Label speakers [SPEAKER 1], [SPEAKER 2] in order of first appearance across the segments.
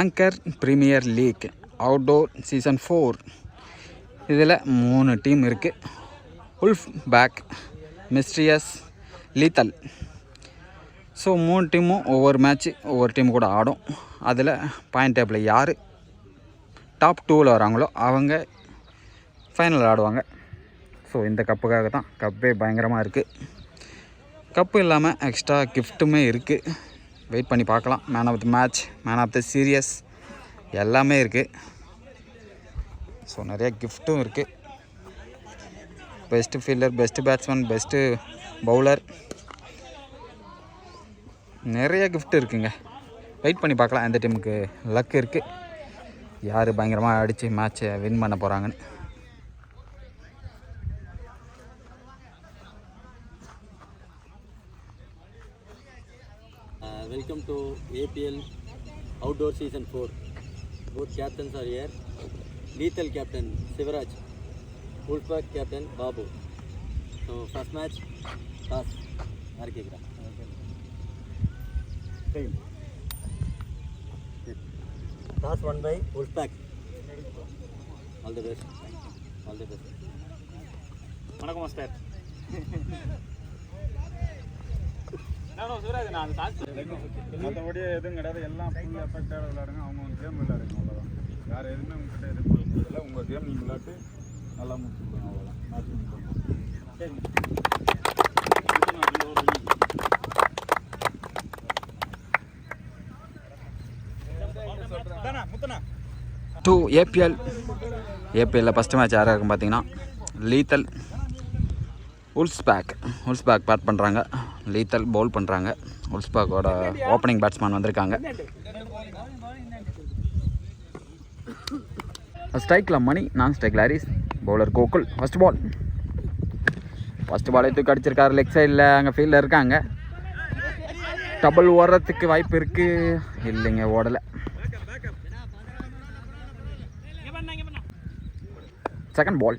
[SPEAKER 1] Anchor premier league outdoor season 4 இதில் 3 team இருக்குது. Wolf pack, mysterious, lethal. So 3 டீமும் ஒவ்வொரு மேட்ச்சு ஒவ்வொரு டீம் கூட ஆடும். அதில் பாயிண்ட் டேபிளில் யார் டாப் 2ல் வராங்களோ அவங்க ஃபைனல் ஆடுவாங்க. ஸோ இந்த கப்புக்காக தான். கப்பே பயங்கரமாக இருக்குது. கப்பு இல்லாமல் எக்ஸ்ட்ரா கிஃப்ட்டுமே இருக்குது. வெயிட் பண்ணி பார்க்கலாம். Man of the match, man of the series எல்லாமே இருக்குது. ஸோ நிறைய கிஃப்ட்டும் இருக்குது. Best fielder, best batsman, best bowler, நிறைய கிஃப்ட் இருக்குங்க. வெயிட் பண்ணி பார்க்கலாம் எந்த டீமுக்கு லக் இருக்குது, யார் பயங்கரமாக அடித்து மேட்ச்சை வின் பண்ண போகிறாங்கன்னு.
[SPEAKER 2] Welcome to APL Outdoor Season 4. Both captains are here. Lethal captain Sivaraj, Wolfpack captain Babu. So first match, toss. Arkekra. Toss won by Wolfpack. All the best. All the best. Vanakkam master.
[SPEAKER 3] மற்றபடி எதுவும் கிடையாது. எல்லாம் full எஃபெக்டாக விளையாடுங்க. அவங்க game விளையாடுங்க, அவ்வளோதான். வேறு எதுவுமே உங்கள்கிட்ட எதிர்பார்க்கறதில்ல. உங்கள் கேம் நீங்கள் விளையாட்டு நல்லா முடிச்சுடுங்க, அவ்வளோதான். மேட்ச்
[SPEAKER 1] டூ ஏபிஎல்லில் ஃபஸ்ட்டு மேட்ச் யாராக இருக்கும் பார்த்தீங்கன்னா லீத்தல் உல்ஃப்பேக் பேட் பண்ணுறாங்க. லீத்தல் பவுல் பண்ணுறாங்க. உல்ஃப்பேக்கோட ஓப்பனிங் பேட்ஸ்மேன் வந்திருக்காங்க. ஸ்ட்ரைக்கில் மணி, நான் ஸ்ட்ரைக்கில் Harris, bowler Gokul. First ball தூக்கி அடிச்சிருக்காரு லெக் சைடில். அங்கே ஃபீல்டில் இருக்காங்க. டபுள் ஓடுறதுக்கு வாய்ப்பு இருக்குது. இல்லைங்க, ஓடலை. செகண்ட் பால்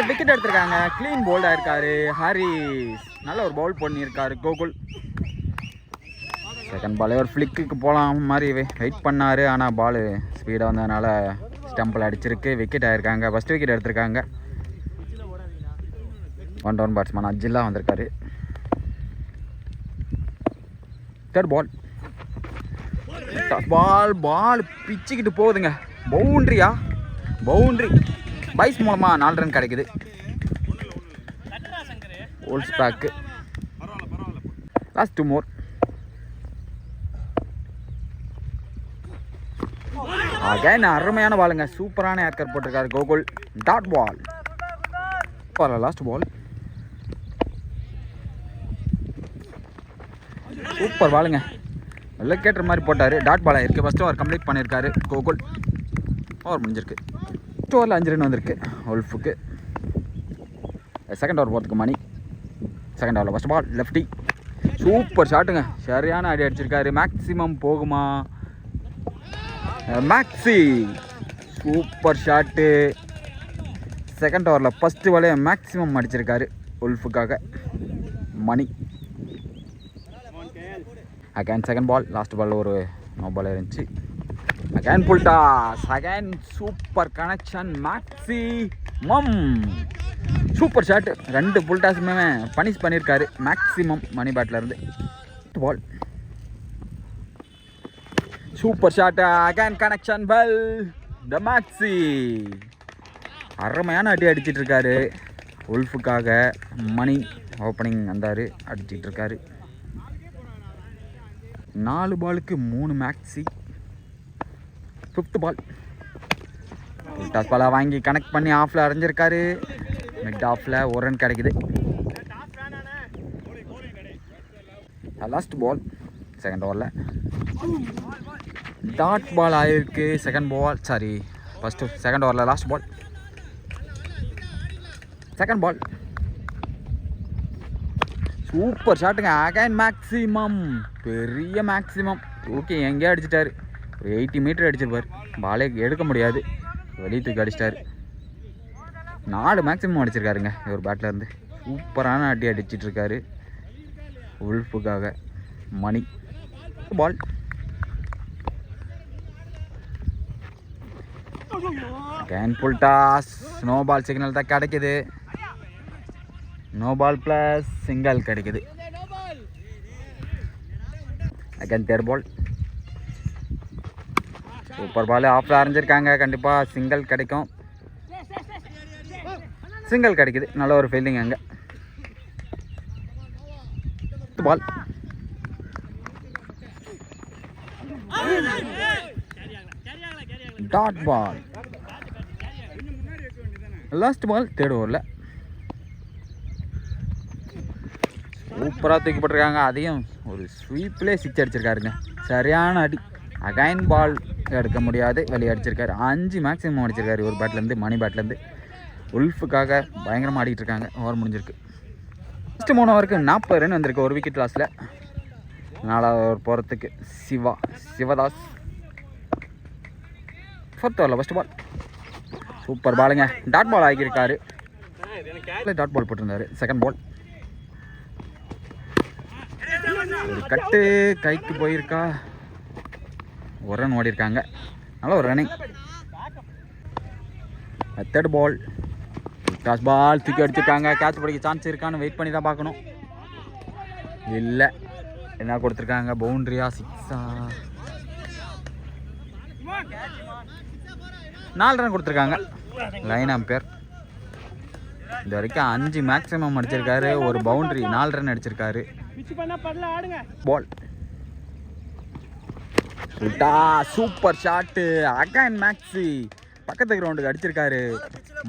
[SPEAKER 1] விக்கெட் எடுத்திருக்காங்க. க்ளீன் போல்டாக இருக்காரு ஹாரிஸ். நல்ல ஒரு பவுல் பண்ணியிருக்காரு கோகுல். செகண்ட் பாலே ஒரு ஃப்ளிக்கு போகலாம் மாதிரி வெயிட் பண்ணார். ஆனால் பால் ஸ்பீடாக வந்ததுனால ஸ்டம்பில் அடிச்சிருக்கு. விக்கெட் ஆகிருக்காங்க. ஃபஸ்ட் விக்கெட் எடுத்திருக்காங்க. 1 டவுன் பேட்ஸ்மேன் அஜில்லா வந்திருக்காரு. தேர்ட் பால் பிச்சுக்கிட்டு போகுதுங்க. பவுண்ட்ரி பைஸ் மூலமாக 4 ரன் கிடைக்குது. உல்ஃப்பேக்கு லாஸ்ட் 2 மோர். அகைன் அருமையான பாலுங்க. சூப்பரான ஏர்கர் போட்டிருக்காரு Gokul. Dot ball. Last ball super பாலுங்க. விக்கெட்டுற மாதிரி போட்டார். டாட் பாலாக இருக்குது. ஃபஸ்ட்டு ஓவர் கம்ப்ளீட் பண்ணியிருக்காரு கோகுல். ஓவர் முடிஞ்சிருக்கு. 2 ஓவரில் 5 ரன் வந்திருக்கு உல்ஃபுக்கு. செகண்ட் ஓவர் போகிறதுக்கு மணி. செகண்ட் ஓவரில் ஃபஸ்ட் பால் லெஃப்டி. சூப்பர் ஷாட்டுங்க. சரியான அடி அடிச்சிருக்காரு. மேக்ஸிமம் போகுமா? Maxi super shot. செகண்ட் ஓவரில் ஃபஸ்ட்டு பாலே மேக்ஸிமம் அடிச்சிருக்காரு உல்ஃபுக்காக Mani. Again second ball. Last ball ஒரு நோ பால் இருந்துச்சு. Again full toss. Again super connection. Maximum super shot. 2 புல்டாஸுமே பனிஷ் பண்ணியிருக்காரு மேக்ஸிமம் மணி பேட்லேருந்து. Ball super shot. Again connection well. The maxi அருமையான அடி அடிச்சிட்டு இருக்காரு உல்ஃபுக்காக. மணி ஓப்பனிங் வந்தார், அடிச்சிட்டு இருக்காரு. 4 பாலுக்கு 3 மேக்ஸி. 5th பால் டாஸ் பாலாக வாங்கி கனெக்ட் பண்ணி ஆஃபில் அரைஞ்சிருக்காரு. மிட் ஆஃபில் 1 ரன் கிடைக்குது. லாஸ்ட் பால் செகண்ட் ஓவரில் டாட் பால் ஆகிருக்கு. செகண்ட் ஓவரில் last ball. Second ball super ஷாட்டுங்க. அகைன் மேக்ஸிமம், பெரிய மேக்ஸிமம். ஓகே, எங்கேயோ அடிச்சிட்டாரு. ஒரு 80 மீட்டர் அடிச்சிருப்பார். பாலே எடுக்க முடியாது, வெளியே தூக்கி அடிச்சிட்டாரு. 4 மேக்ஸிமம் அடிச்சிருக்காருங்க இவர் பேட்டில் இருந்து. சூப்பரான அடி அடிச்சிட்ருக்காரு உல்ஃபுக்காக Mani. Ball. Again full toss. No ball signal தான் கிடைக்குது. நோ பால் ப்ளஸ் சிங்கிள் கிடைக்குது. Again third ball. Super ball. ஆஃபில் அரைஞ்சிருக்காங்க. கண்டிப்பாக சிங்கிள் கிடைக்கும். சிங்கிள் கிடைக்குது. நல்ல ஒரு ஃபீல்டிங் அங்கே. Ball. Dot ball. Last ball third ஓவரில். சூப்பராக தூக்கி போட்டிருக்காங்க. அதையும் ஒரு ஸ்வீப்லேயே சிக்ஸ் அடிச்சிருக்காருங்க. சரியான அடி. அகைன் பால் எடுக்க முடியாது, வெளியே அடிச்சிருக்காரு. 5 மேக்ஸிமம் அடிச்சிருக்காரு ஒரு பேட்லேருந்து, மணி பேட்லேருந்து. உல்ஃபுக்காக பயங்கரமாக ஆடிட்டு இருக்காங்க. ஓவர் முடிஞ்சிருக்கு. ஃபஸ்ட்டு 3 ஓவருக்கு 40 ரன் வந்திருக்கு ஒரு விக்கெட் லாஸில். 4வது ஓவர் போகிறதுக்கு சிவதாஸ். 4th ஓவரில் ஃபஸ்ட் பால். சூப்பர் பாலுங்க. டாட் பால் ஆகியிருக்காரு. டாட் பால் போட்டிருந்தாரு. Second ball. ஒரு கட்டு கைக்கு போயிருக்கா. ஒரு ரன் ஓடி இருக்காங்க. நல்ல ஒரு running. Third ball. Toss ball தூக்கி அடிச்சிருக்காங்க. கேட்ச் பிடிக்க சான்ஸ் இருக்கான்னு வெயிட் பண்ணி தான் பார்க்கணும். இல்லை, என்ன கொடுத்துருக்காங்க? பவுண்ட்ரியா, சிக்ஸா? 4 ரன் கொடுத்துருக்காங்க. லைன் அம்பையர் இது வரைக்கும் 5 மேக்ஸிமம் அடிச்சிருக்காரு. ஒரு பவுண்ட்ரி, 4 ரன் அடிச்சிருக்காரு. Ball. Super shot. Again maxi பக்கத்து கிரவுண்டுக்கு அடிச்சிருக்காரு.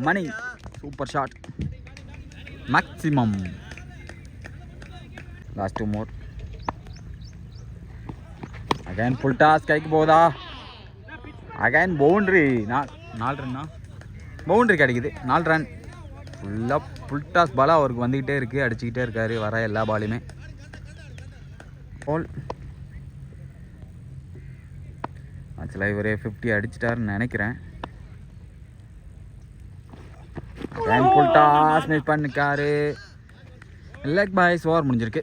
[SPEAKER 1] Mani super shot. Maximum. Last 2 more. Again full toss. கைக்கு போகுதா? Again boundary. 4 ரன்னா? பவுண்ட்ரி கிடைக்குது. 4 ரன். ஃபுல்லாக ஃபுல் டாஸ் பாலாக அவருக்கு வந்துக்கிட்டே இருக்குது. அடிச்சுக்கிட்டே இருக்காரு வர எல்லா பாலையுமே. பால். ஆக்சுவலாக இவரே 50 அடிச்சிட்டாருன்னு நினைக்கிறேன். ஃபுல் டாஸ் மிஸ் பண்ணிக்காரு. Leg byes. ஓவர் முடிஞ்சிருக்கு.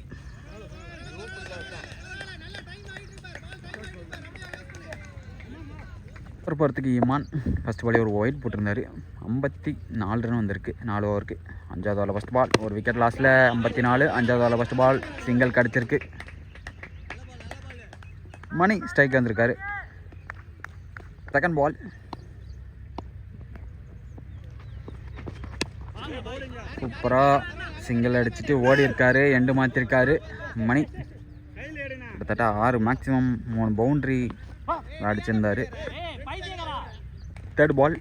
[SPEAKER 1] ஒரு போகிறதுக்கு ஈமான் ஃபஸ்ட் பாலே ஒரு ஒயிட் போட்டிருந்தாரு. 54 ரன் வந்திருக்கு 4 ஓவருக்கு. 5வது ஓவரில் ஃபஸ்ட் பால். ஒரு விக்கெட் லாஸில் 54. 5வது ஓவரில் ஃபஸ்ட் பால். சிங்கிள் கிடச்சிருக்கு. மணி ஸ்ட்ரைக் வந்திருக்காரு. Second ball. சூப்பராக சிங்கிள் அடிச்சுட்டு ஓடி இருக்காரு. எண்டு மாற்றிருக்காரு மணி. கிட்டத்தட்ட 6 மேக்ஸிமம் 3 பவுண்ட்ரி அடிச்சிருந்தார். Third ball.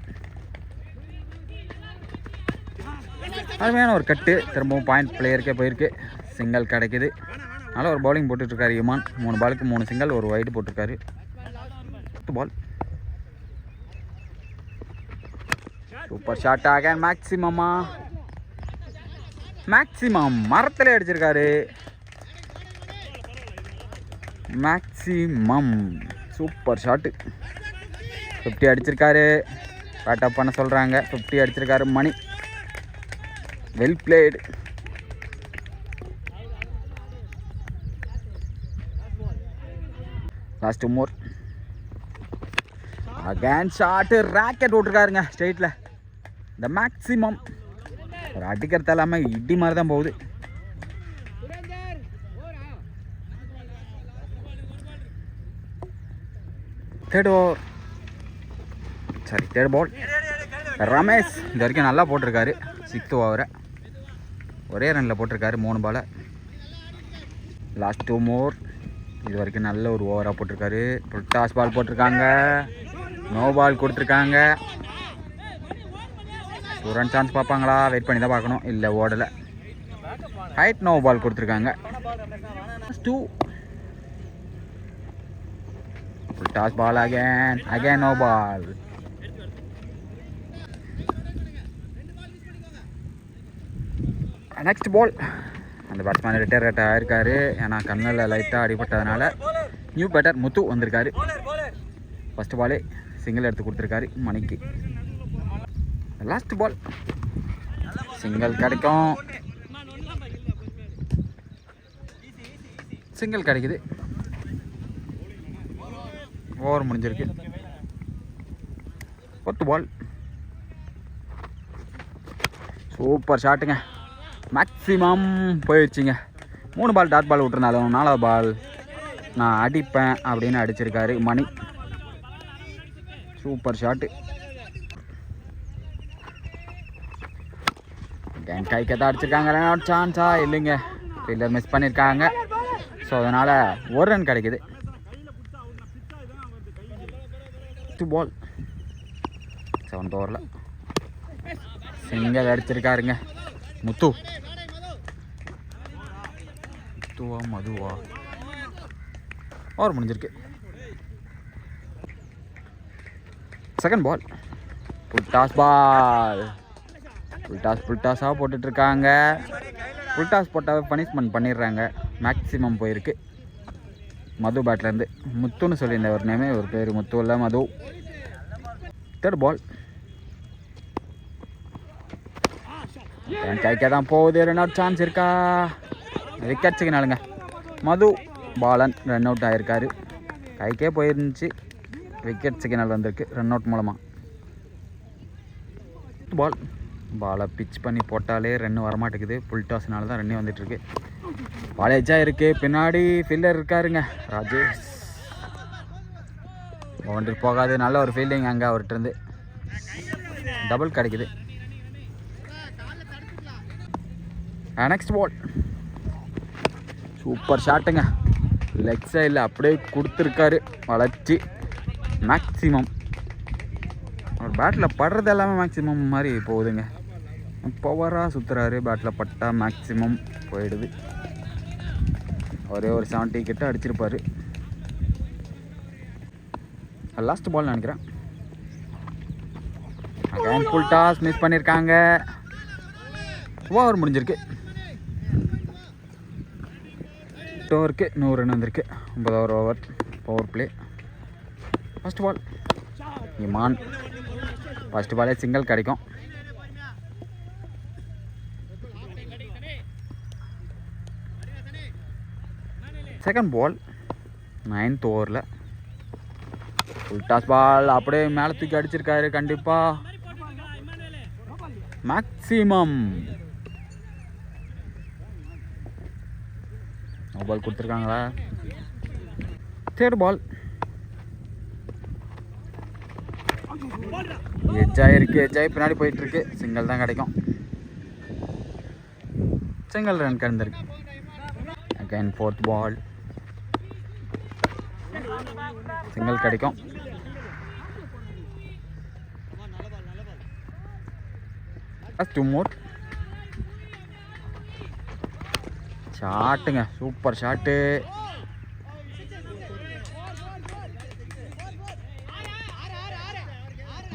[SPEAKER 1] அருமையான ஒரு கட்டு. திரும்பவும் பாயிண்ட் பிளேயருக்கே போயிருக்கு. சிங்கிள் கிடைக்குது. அதனால் ஒரு பவுலிங் போட்டுட்ருக்காரு இமான். 3 பாலுக்கு 3 சிங்கிள், ஒரு வைடு போட்டிருக்காரு. பால். Super shot. அகைன் மேக்ஸிமமா? மேக்ஸிமம் மரத்தில் அடிச்சிருக்காரு. Maximum super shot. 50 அடிச்சிருக்காரு. பேட் அப் பண்ண சொல்கிறாங்க. 50 அடிச்சிருக்காரு Mani. Well played. Last more. Again shot. Rocket விட்டுருக்காருங்க ஸ்ட்ரெயிட்டில். இந்த மேக்ஸிமம் ஒரு அடிக்கிறது இல்லாமல் இடி மாதிரி தான் போகுது. Third over. சரி, தேர்ட் பால். ரமேஷ் இது வரைக்கும் நல்லா போட்டிருக்காரு. 6th ஓவரை ஒரே ரனில் போட்டிருக்காரு 3 பாலை. லாஸ்ட் 2 மோர். இது வரைக்கும் நல்ல ஒரு ஓவராக போட்டிருக்காரு. ஃபுல் டாஸ் பால் போட்டிருக்காங்க. நோ பால் கொடுத்துருக்காங்க. ஒரு ரன் சான்ஸ் பார்ப்பாங்களா? வெயிட் பண்ணி தான் பார்க்கணும். இல்லை, ஓடலை. ஹைட் நோ பால் கொடுத்துருக்காங்க. 2. Full toss ball. Again no ball. Next ball. அந்த பேட்ஸ்மேன் ரிட்டையர் ஆகிருக்காரு. ஏன்னா கண்ணில் லைட்டாக அடிபட்டதுனால நியூ பேட்டர் முத்து வந்திருக்காரு. ஃபஸ்ட்டு பாலே சிங்கிள் எடுத்து கொடுத்துருக்காரு மணிக்கு. Last ball. சிங்கிள் கிடைக்கும். சிங்கிள் கிடைக்குது. ஓவர் முடிஞ்சிருக்கு. 4th ball. சூப்பர் ஷாட்டுங்க. மேக்ஸிமம் போயிடுச்சிங்க. 3 பால் டாட் பால் விட்டுருந்தாலும் 4வது பால் நான் அடிப்பேன் அப்படின்னு அடிச்சிருக்காரு மணி. Super shot. கைக்கு தான் அடிச்சிருக்காங்க. ரன் சான்ஸா இல்லைங்க, ஃபீல்டர் மிஸ் பண்ணியிருக்காங்க. ஸோ அதனால் ஒரு ரன் கிடைக்குது. 2 பால். 7th ஓவரில் சிங்கிள் அடிச்சிருக்காருங்க முத்துவா மதுவா. ஓவர் முடிஞ்சிருக்கு. 2nd ball. Full toss ball. Full டாஸாக போட்டுட்ருக்காங்க. ஃபுல் டாஸ் போட்டாவே பனிஷ்மெண்ட் பண்ணிடுறாங்க. மேக்ஸிமம் போயிருக்கு மது பேட்லேருந்து. முத்துன்னு சொல்லியிருந்தேன் ஒரு நேமே, ஒரு பேர் முத்து இல்லை மது. 3rd பால். என் கைக்கே தான் போகுது. ரன் அவுட் சான்ஸ் இருக்கா? விக்கெட் சிக்னலுங்க. மது பாலன் ரன் அவுட் ஆகிருக்காரு. கைக்கே போயிருந்துச்சு, விக்கெட் சிக்னல் வந்திருக்கு ரன் அவுட் மூலமாக. பால். பாலை பிச் பண்ணி போட்டாலே ரன் வரமாட்டேங்குது. ஃபுல் டாஸ்னால தான் ரன்னே வந்துட்டுருக்கு. பால் எஜ்ஜாக இருக்குது. பின்னாடி ஃபீல்டர் இருக்காருங்க ராஜேஷ். பவுண்டரி போகாது. நல்ல ஒரு ஃபீல்டிங் அங்கே அவர்கிட்டருந்து. டபுள் கிடைக்குது. Next ball. சூப்பர் ஷாட்டுங்க. லெக் சைடில் அப்படியே கொடுத்துருக்காரு வளர்ச்சி. மேக்ஸிமம் ஒரு பேட்டில் படுறது எல்லாமே மேக்ஸிமம் மாதிரி போகுதுங்க. பவராக சுற்றுறாரு. பேட்டில் பட்டா மேக்ஸிமம் போயிடுது. ஒரே ஒரு 70 கிட்ட அடிச்சிருப்பார். லாஸ்ட் பால் நினைக்கிறேன். அகைன் ஃபுல் டாஸ் மிஸ் பண்ணியிருக்காங்க. ஓவர் முடிஞ்சிருக்கு. 8 ஓவருக்கு 100 ரன் வந்திருக்கு. 9வது over power play. First ball. Iman. First பாலே சிங்கிள் கிடைக்கும். Second ball. 9th ஓவரில் ஃபுல் டாஸ் பால் அப்படியே மேலே தூக்கி அடிச்சிருக்காரு. கண்டிப்பாக மேக்ஸிமம் பால் கொடுத்துருக்காங்களா? 3rd பால். எஜ்ஜாக இருக்குது. எஜ்ஜாகி பின்னாடி போயிட்டுருக்கு. சிங்கிள் தான் கிடைக்கும். சிங்கிள் ரன் கிடந்திருக்கு. Again 4th ball. சிங்கிள் கிடைக்கும். Two more. ஷாட்டுங்க. Super shot.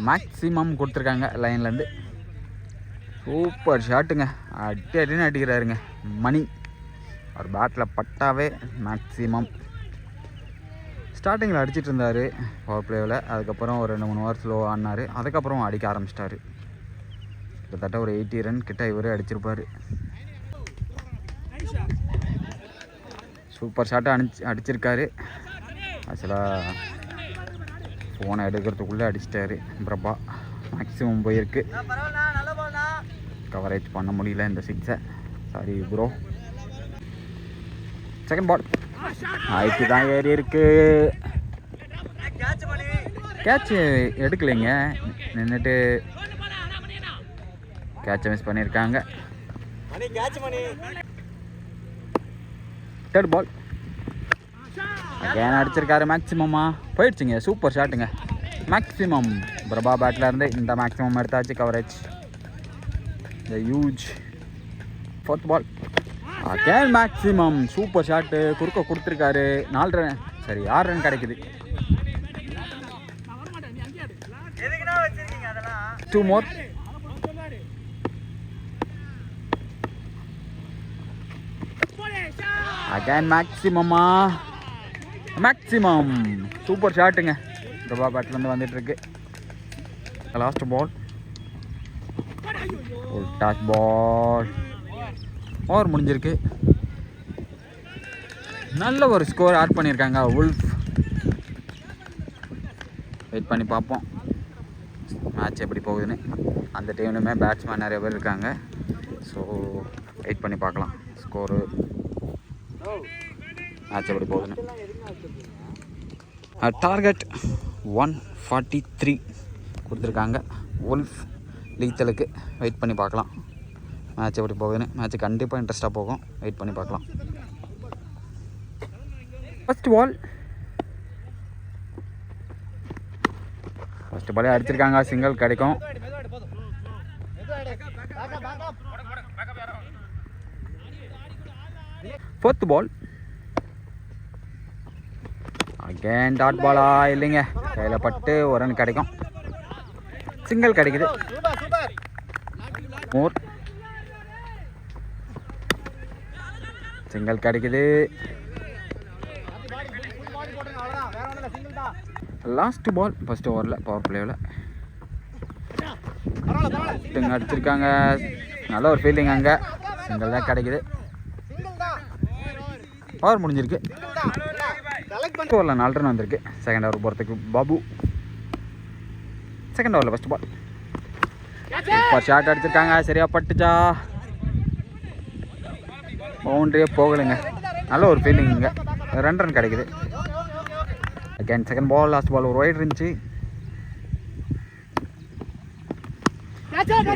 [SPEAKER 1] மேக்ஸிமம் கொடுத்துருக்காங்க லைன்லேருந்து. சூப்பர் ஷாட்டுங்க. அடின்னு அடிக்கிறாருங்க மணி. அவர் பேட்டில் பட்டாவே மேக்ஸிமம். ஸ்டார்டிங்கில் அடிச்சிட்டு இருந்தார் பவர் பிளேவில். அதுக்கப்புறம் ஒரு 2-3 ஓவர் ஸ்லோ ஆடினார். அதுக்கப்புறம் அடிக்க ஆரம்பிச்சிட்டாரு. கிட்டத்தட்ட ஒரு 80 ரன் கிட்ட இவரே அடிச்சிருப்பார். சூப்பர் ஷாட்டை அடிச்சிருக்காரு. ஆக்சுவலாக ஃபோனை எடுக்கிறதுக்குள்ளே அடிச்சிட்டாரு பிரபா. மேக்ஸிமம் போயிருக்கு. கவரேஜ் பண்ண முடியல இந்த 6-ஐ. Sorry bro. Second ball. Height தான் ஏறி இருக்கு. கேட்ச் எடுக்கலைங்க. நின்றுட்டு கேட்சை மிஸ் பண்ணியிருக்காங்க. 3rd பால். அகேன் அடிச்சிருக்காரு. மேக்ஸிமமா போயிடுச்சுங்க. சூப்பர் ஷாட்டுங்க. மேக்ஸிமம் பிரபா பேட்டில் இருந்து இந்த மேக்ஸிமம் எடுத்தாச்சு. Coverage the huge. 4th ball. Again maximum super shot. குறுக்க கொடுத்துருக்காரு. 4 ரன், சரி 6 ரன் கிடைக்குது. 2 மோர். அகேன் மேக்ஸிமமா மேக்ஸிமம் சூப்பர் ஷாட்டுங்க. பிரபா பேட்லேருந்து வந்துட்டுருக்கு. Last ball. Full toss ball. Over முடிஞ்சிருக்கு. நல்ல ஒரு ஸ்கோர் ஆட் பண்ணியிருக்காங்க உல்ஃப். வெயிட் பண்ணி பார்ப்போம் மேட்ச் எப்படி போகுதுன்னு. அந்த டீம்லையுமே பேட்ஸ்மேன் நிறைய பேர் இருக்காங்க. ஸோ வெயிட் பண்ணி பார்க்கலாம் ஸ்கோரு மேட்ச் எப்படி போகுதுன்னு. டார்கெட் 143 கொடுத்துருக்காங்க உல்ஃப் லீத்தலுக்கு. வெயிட் பண்ணி பார்க்கலாம் மேட்ச் எப்படி போகுதுன்னு. மேட்ச் கண்டிப்பாக இன்ட்ரெஸ்ட்டாக போகும். வெயிட் பண்ணி பார்க்கலாம். ஃபர்ஸ்ட் பாலே அடிச்சிருக்காங்க. சிங்கிள் கிடைக்கும். ஃபோர்த் பால் அகேன் டாட் பாலா இல்லைங்க, கையில் பட்டு ஒரு ரன் கிடைக்கும். சிங்கிள் கிடைக்குது. மோர் சிங்கிள் கிடைக்குது. லாஸ்ட் பால் ஃபர்ஸ்ட் ஓவரில் பவர் பிளேவில் அடிச்சிருக்காங்க. நல்ல ஒரு ஃபீல்டிங் அங்கே. சிங்கிள் தான் கிடைக்குது. ஓவர் முடிஞ்சிருக்கு. ஓவரில் 4 ரன் வந்திருக்கு. செகண்ட் ஓவர் போகிறதுக்கு பாபு. செகண்ட் ஓவரில் ஃபர்ஸ்ட் பால் இப்போ ஷாட் அடிச்சிருக்காங்க. சரியாக பட்டுச்சா? பவுண்டரியே போகலைங்க. நல்ல ஒரு ஃபீல்டிங் இங்கே. 2 ரன் கிடைக்குது. Again second ball last ball ஒரு ஒயிட் இருந்துச்சு.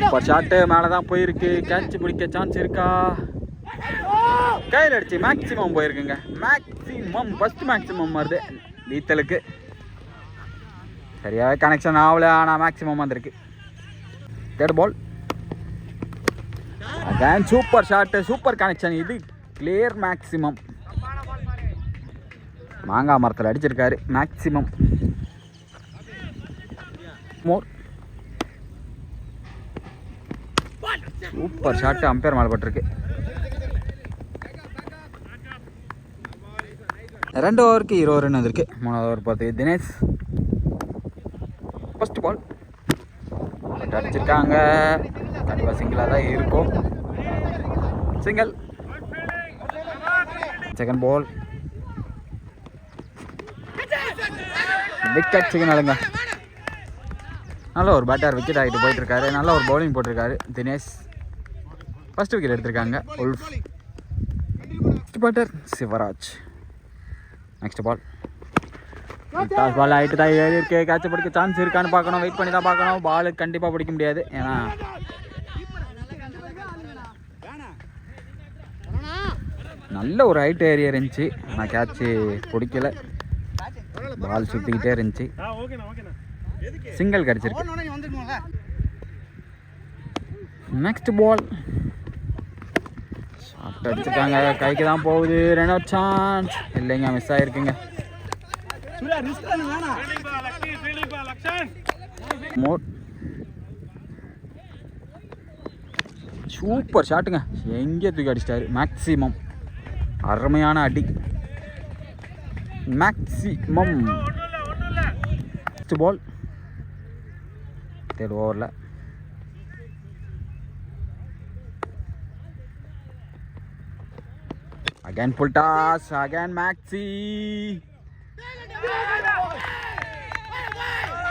[SPEAKER 1] இப்போ ஷாட்டு மேலே தான் போயிருக்கு. கேட்ச் பிடிக்க சான்ஸ் இருக்கா? கையில் அடிச்சு மேக்ஸிமம் போயிருக்குங்க. மேக்ஸிமம் ஃபர்ஸ்ட் மேக்ஸிமம் வருது லீத்தலுக்கு. சரியாகவே கனெக்ஷன் ஆகல, ஆனால் மேக்ஸிமம் வந்திருக்கு. Third ball again super shot, super connection. இது கிளியர் மேக்ஸிமம். மாங்காய் மரத்தில் அடிச்சிருக்காரு maximum. More super shot. Umpire மேலே பட்டிருக்கு. 2 ஓவருக்கு 20 ரன் வந்திருக்கு. 3வது ஓவர் பார்த்து தினேஷ். ஃபர்ஸ்ட் பால் அடிச்சிருக்காங்க. கண்டிப்பாக சிங்கிளாக தான் இருக்கும். சிங்கிள். செகண்ட் பால் விக்கெட் சிக்னலுங்க. நல்ல ஒரு பேட்டர் விக்கெட் ஆகிட்டு போயிட்டுருக்காரு. நல்ல ஒரு பவுலிங் போட்டிருக்காரு தினேஷ். ஃபர்ஸ்ட் விக்கெட் எடுத்திருக்காங்க Wolf. First batter Sivaraj. Next ball toss ball ஆகிட்டு தான் ஏறி இருக்கு. கேட்ச பிடிக்க சான்ஸ் இருக்கான்னு பார்க்கணும். வெயிட் பண்ணி தான் பார்க்கணும். பால் கண்டிப்பாக பிடிக்க முடியாது. ஏன்னா நல்ல ஒரு ஹைட் ஏரியா இருந்துச்சு. ஆனால் கேட்சு பிடிக்கல. பால் சுற்றிக்கிட்டே இருந்துச்சு. சிங்கிள் கிடச்சிருக்கு. நெக்ஸ்ட் பால் ஷாட் அடிச்சிருக்காங்க. கைக்கு தான் போகுது. ரெனோ சான்ஸ் இல்லைங்க, மிஸ் ஆகிருக்குங்க. மோர் சூப்பர் ஷாட்டுங்க. எங்கே தூக்கி அடிச்சிட்டாரு. மேக்ஸிமம் அருமையான அடி. மேக்ஸிமம். நெக்ஸ்ட் பால் தேர்ட் ஓவரில் அகேன் ஃபுல் டாஸ். அகேன்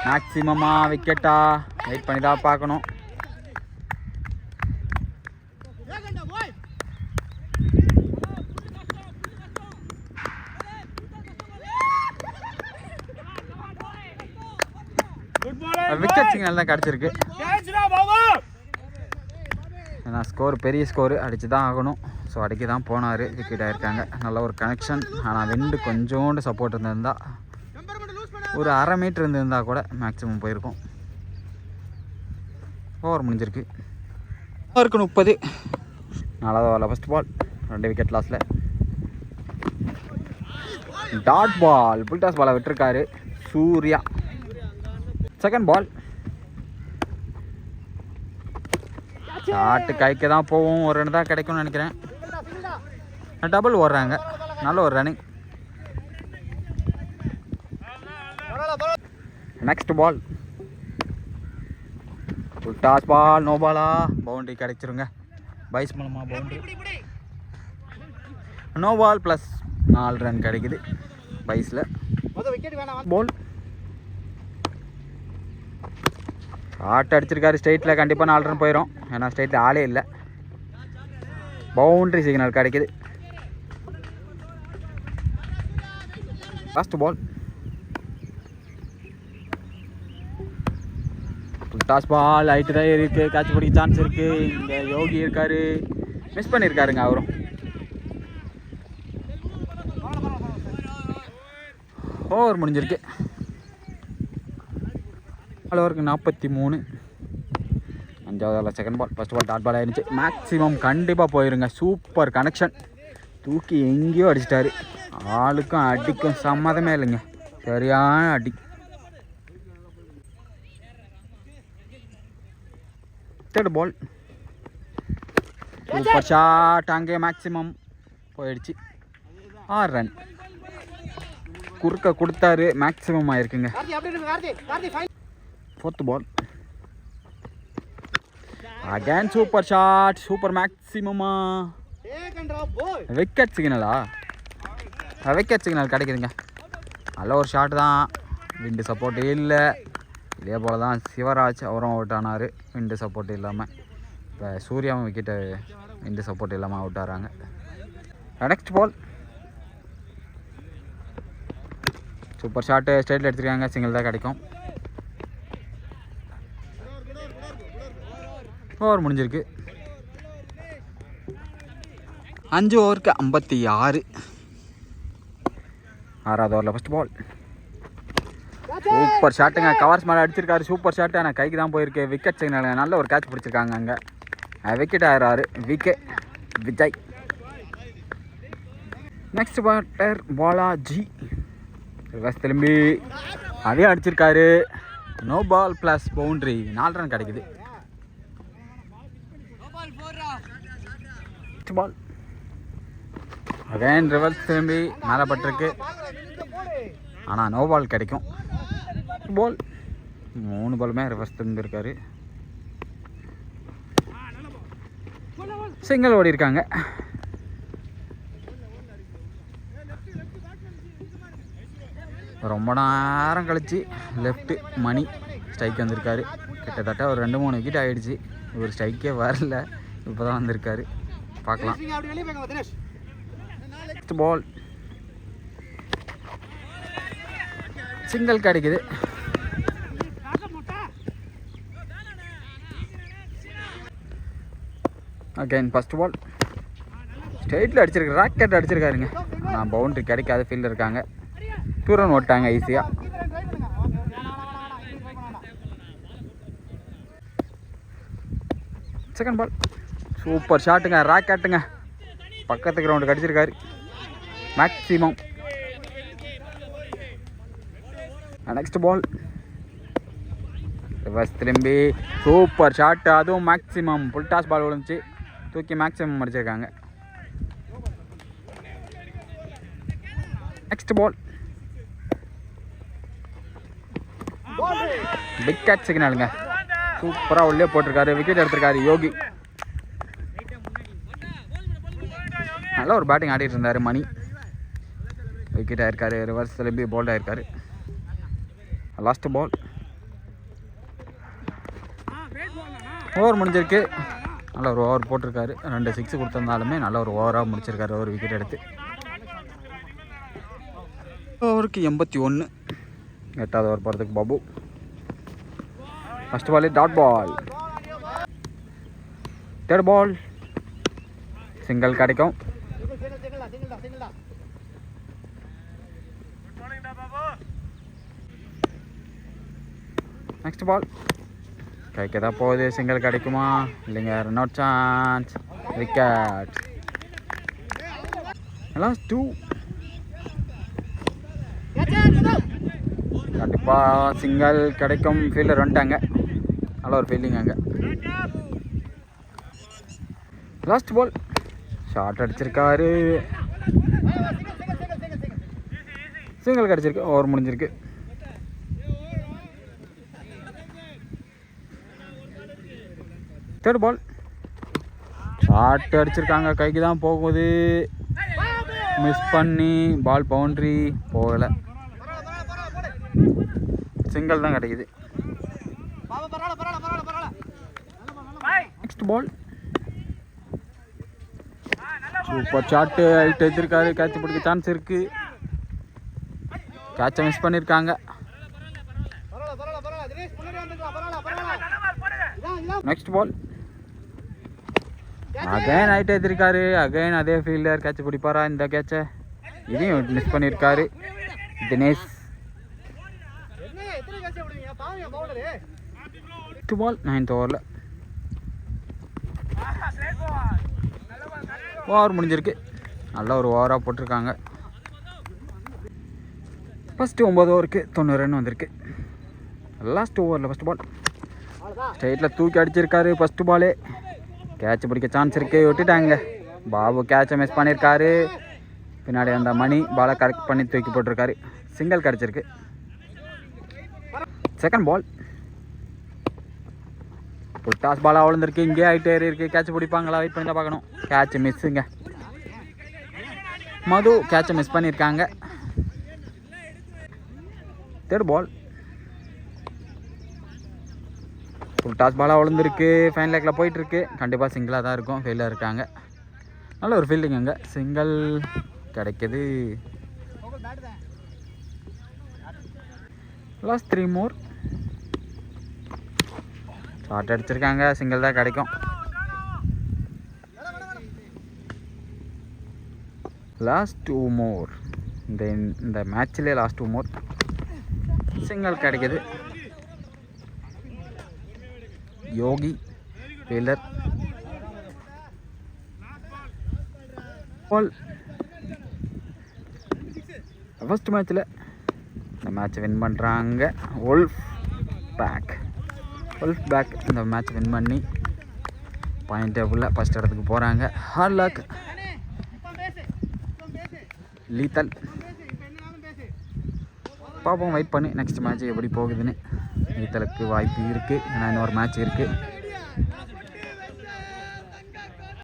[SPEAKER 1] மேக்ஸிமமா விக்கெட்டா? வெயிட் பண்ணி தான் பார்க்கணும். விக்கெட் சிக்னல் தான் கிடச்சிருக்கு. ஏன்னா ஸ்கோர் பெரிய ஸ்கோரு, அடித்து தான் ஆகணும். ஸோ அடிக்க தான் போனார். விக்கெட் ஆகிருக்காங்க. நல்ல ஒரு கனெக்ஷன். ஆனால் விண்டு கொஞ்சோண்டு சப்போர்ட் இருந்திருந்தால், ஒரு 1/2 மீட்டர் இருந்திருந்தால் கூட மேக்ஸிமம் போயிருக்கும். ஓவர் முடிஞ்சிருக்கு. ஓவருக்கு 30. 4வது ஓவரில் ஃபஸ்ட் பால் 2 விக்கெட் லாஸில். டாட் பால் புல்டாஸ் பாலை விட்டுருக்காரு சூர்யா. செகண்ட் பால் ஷாட்டு கைக்கு தான் போகும். ஒரு ரன் தான் கிடைக்கும்னு நினைக்கிறேன். டபுள் ஓடுறாங்க. நல்ல ஒரு running. Next ball toss ball. No பாலா? பவுண்டரி கிடைச்சிருங்க. பைஸ் மூலமாக boundary. No ball plus 4 run கிடைக்குது பைஸில். பால் ஷார்ட் அடிச்சிருக்காரு. ஸ்ட்ரைட்டில் கண்டிப்பாக 4 ரன் போயிடும். ஏன்னா ஸ்ட்ரைட்டில் ஆளே இல்லை. பவுண்ட்ரி சிக்னல் கிடைக்குது. Last ball. Toss ball height தான் இருக்குது. கேட்ச் பிடிக்க சான்ஸ் இருக்குது. இங்கே யோகி இருக்கார். மிஸ் பண்ணியிருக்காருங்க அவரும். ஓவர் முடிஞ்சிருக்கு. ஓவருக்கு 43. 5வது second ball. First ball dot ball ஆயிடுச்சு. மேக்ஸிமம் கண்டிப்பாக போயிருங்க. Super connection. தூக்கி எங்கேயோ அடிச்சிட்டாரு. ஆளுக்கும் அடிக்கும் சம்மதமே இல்லைங்க. சரியான அடி. Third ball. Super shot. அங்கே மேக்ஸிமம் போயிடுச்சு. 6 ரன். குறுக்க கொடுத்தாரு. மேக்ஸிமம் ஆயிருக்குங்க. Fourth ball. Again super shot. Super மேக்ஸிமமா. விக்கெட் சிக்னலா? விக்கெட் சிக்னல் கிடைக்குதுங்க. நல்ல ஒரு ஷாட் தான். விண்டு சப்போர்ட் இல்லை. இதே போல் தான் சிவராஜ் அவரும் அவுட் ஆனார். விண்டு சப்போர்ட் இல்லாமல். இப்போ சூர்யாவும் விக்கெட்டு விண்டு சப்போர்ட் இல்லாமல் அவுட் ஆகிறாங்க. Next ball. Super shot. ஸ்ட்ரைட்டில் எடுத்துருக்காங்க. சிங்கிள் தான் கிடைக்கும். ஓவர் முடிஞ்சிருக்கு. 5 ஓவருக்கு 56. 6வது ஓவரில் ஃபஸ்ட் பால். சூப்பர் ஷாட்டுங்க. கவர்ஸ் மேலே அடிச்சிருக்காரு. Super shot. ஆனால் கைக்கு தான் போயிருக்கு. Wicket signal. நல்ல ஒரு கேட்ச் பிடிச்சிருக்காங்க. அங்கே விக்கெட் ஆகிறாரு. விஜய். Next batter Balaji. திரும்பி அதையும் அடிச்சிருக்காரு. No ball plus boundary. 4 run கிடைக்குது. Next ball. அகைன் ரிவர்ஸ் திரும்பி மேலே பட்டிருக்கு. ஆனால் நோ பால் கிடைக்கும். பால் 3 பாலுமே ரிவர்ஸ் திரும்பியிருக்காரு. சிங்கிள் ஓடி இருக்காங்க. ரொம்ப நேரம் கழிச்சு லெஃப்ட் மணி ஸ்ட்ரைக் வந்திருக்காரு. கிட்டத்தட்ட ஒரு 2-3 விக்கெட் ஆகிடுச்சு. இவர் ஸ்ட்ரைக்கே வரல. இப்போ தான் வந்திருக்காரு. பார்க்கலாம். Next ball. சிங்கிள் கிடைக்குது. Again first ball. ஸ்ட்ரைட்டில் அடிச்சிருக்காரு. ராக்கெட் அடிச்சிருக்காருங்க. ஆனால் பவுண்ட்ரி கிடைக்காத ஃபீல்டில் இருக்காங்க. 2 ரன் ஓட்டாங்க ஈஸியாக. Second ball. சூப்பர் ஷாட்டுங்க. ராக்கெட்டுங்க. பக்கத்து கிரவுண்டுக்கு அடிச்சிருக்காரு. மேக்ஸிமம். Next ball. ரிவர்ஸ் திரும்பி சூப்பர் ஷாட். அதுவும் மேக்ஸிமம். ஃபுல் டாஸ் பால் விழுந்துச்சு. தூக்கி மேக்ஸிமம் அடிச்சிருக்காங்க. Next ball. விக்கெட் சிக்னலுங்க. சூப்பராக உள்ளே போட்டிருக்காரு. விக்கெட் எடுத்திருக்காரு யோகி. நல்ல ஒரு பேட்டிங் ஆடிட்டு இருந்தார் மணி. விக்கெட் ஆயிருக்காரு. ரிவர்ஸ் திரும்பி போல்ட் ஆயிருக்காரு. Last ball. ஓவர் முடிஞ்சிருக்கு. நல்ல ஒரு ஓவர் போட்டிருக்காரு. 2 6 கொடுத்துருந்தாலுமே நல்ல ஒரு ஓவராக முடிச்சிருக்காரு. ஒரு விக்கெட் எடுத்து. ஓவருக்கு 81. 8வது ஓவர் போகிறதுக்கு Babu. First ball dot ball. Third ball. Single கிடைக்கும். Next ball. கைக்கு தான் போகுது. சிங்கிள் கிடைக்குமா? இல்லைங்க. Run out chance. Wicket. Last 2. கண்டிப்பாக சிங்கிள் கிடைக்கும். ஃபீல்டர் வந்துட்டாங்க. நல்ல ஒரு ஃபீல்டிங் அங்கே. Last ball. ஷார்ட் அடிச்சிருக்காரு. சிங்கிள் கிடச்சிருக்கு. ஓவர் முடிஞ்சிருக்கு. Third ball. ஷார்ட் அடிச்சிருக்காங்க. கைக்கு தான் போகுது. மிஸ் பண்ணி பால் பவுண்ட்ரி போகலை. சிங்கிள் தான் கிடைக்குது. Next ball super shot height எடுத்திருக்காரு. கேட்ச் பிடிக்க சான்ஸ் இருக்கு. கேட்சை மிஸ் பண்ணியிருக்காங்க. நெக்ஸ்ட் பால் அகைன் ஹைட் எடுத்திருக்காரு. அகைன் அதே ஃபீல்டர் கேட்ச் பிடிப்பாரா இந்த கேட்சை? இதையும் மிஸ் பண்ணியிருக்காரு தினேஷ். நெக்ஸ்ட் பால் 9th ஓவரில் ஓவர் முடிஞ்சிருக்கு. நல்ல ஒரு ஓவராக போட்டிருக்காங்க. ஃபஸ்ட்டு 9 ஓவருக்கு 90 ரன் வந்திருக்கு. லாஸ்ட் ஓவரில் ஃபஸ்ட் பால் ஸ்ட்ரைட்டில் தூக்கி அடிச்சிருக்காரு. ஃபஸ்ட்டு பாலே கேட்ச் பிடிக்க சான்ஸ் இருக்குது. விட்டுட்டாங்க. பாபு கேட்சை மிஸ் பண்ணியிருக்காரு. பின்னாடி அந்த மணி பாலை கரெக்ட் பண்ணி தூக்கி போட்டிருக்காரு. சிங்கிள் கிடச்சிருக்கு. செகண்ட் பால் ஃபுல் டாஸ் பாலாக விழுந்திருக்கு. இங்கே ஆகிட்டே இருக்குது. கேட்ச் பிடிப்பாங்களா? வெயிட் பண்ணி தான் பார்க்கணும். கேட்ச் மிஸ்ஸுங்க. மது கேட்சை மிஸ் பண்ணியிருக்காங்க. தேர்ட் பால் ஃபுல் டாஸ் பாலாக விழுந்திருக்கு. ஃபைன் லேக்கில் போயிட்டுருக்கு. கண்டிப்பாக சிங்கிளாக தான் இருக்கும். ஃபெயிலாக இருக்காங்க. நல்ல ஒரு ஃபீல்டிங் அங்கே. சிங்கிள் கிடைக்கிது. லாஸ்ட் 3 மோர் ஷார்ட் அடிச்சிருக்காங்க. சிங்கிள் தான் கிடைக்கும். லாஸ்ட் 2 மோர். இந்த மேட்ச்லேயே லாஸ்ட் 2 மோர் சிங்கிள் கிடைக்கிது. யோகி ஃபீல்டர். பால் ஃபர்ஸ்ட் மேட்ச்சில் இந்த மேட்ச் வின் பண்ணுறாங்க. உல்ஃப் பேக் இந்த மேட்ச் வின் பண்ணி பாயிண்ட் டேபிளில் ஃபஸ்ட் இடத்துக்கு போகிறாங்க. Hard luck lethal. பார்ப்போம், வெயிட் பண்ணி நெக்ஸ்ட் மேட்ச் எப்படி போகுதுன்னு. லீத்தலுக்கு வாய்ப்பு இருக்குது. ஏன்னா இன்னொரு மேட்ச் இருக்குது.